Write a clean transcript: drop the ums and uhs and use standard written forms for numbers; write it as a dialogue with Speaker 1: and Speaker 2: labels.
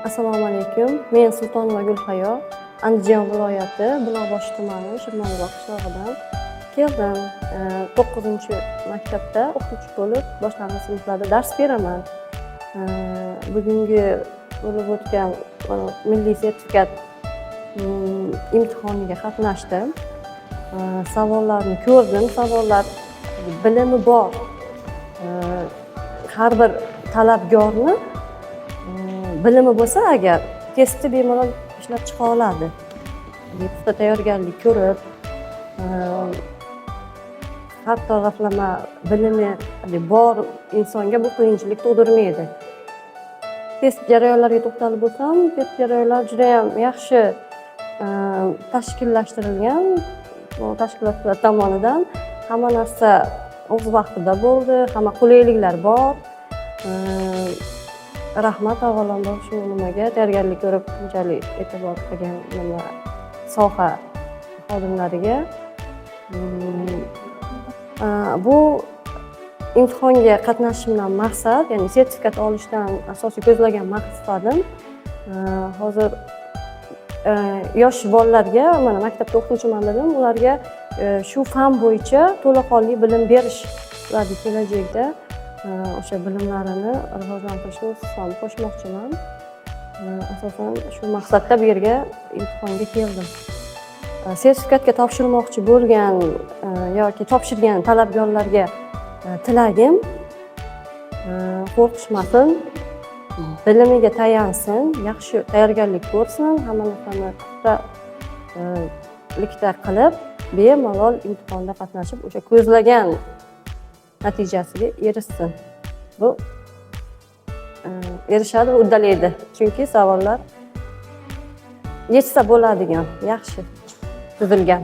Speaker 1: Assalomu alaykum. Men Sultonova Gulhayo, Andijon viloyati Buloqboshi tumani Shirmoyboq qishlog'idan keldim. 9-maktabda o'qituvchi bo'lib, boshlang'ich sinflarda dars beraman. Bugungi bo'lib o'tgan milliy sertifikat imtihoniga qatnashdim. Savollarni ko'rdim. Savollar bilimi bor har bir talabgorni bilimi bo'lsa agar testni bemalol ishlab chiqa oladi. Puxta tayyorgarlik ko'rib, har taraflama bilimi bor insonga bu qiyinchilik tug'dirmaydi. Test jarayonlariga to'xtalib o'tsam, test jarayonlari juda ham yaxshi tashkillashtirilgan. Tashkilotchilar tomonidan hamma narsa o'z vaqtida bo'ldi, hamma qulayliklar bor. Rahmat avvalambor shu nimaga tayyorgarlik ko'rib bunchalik e'tibor qilgan soha xodimlariga. Bu imtihonga qatnashishimdan maqsad, ya'ni sertifikat olishdan asosiy ko'zlagan maqsadim hozir yosh bolalarga, mana maktabda o'qituvchiman dedim, ularga shu fan bo'yicha to'laqonli bilim berish, ularning kelajakda o'sha bilimlarini rivojlantirishga o'z hissam qo'shmoqchiman. Asosan shu maqsadda bu yerga imtihonga keldim. Sertifikatga topshirmoqchi bo'lgan yoki topshirgan talabgorlarga tilagim qo'rqishmasin, bilimiga tayansin, yaxshi tayyorgarlik ko'rsin, hamma narsani puxtalikda qilib, bemalol imtihonda qatnashib, o'sha ko'zlagan natijasiga erishsin. Bu erishadi, uddalaydi. Chunki savollar yechsa bo'ladigan, yaxshi tuzilgan.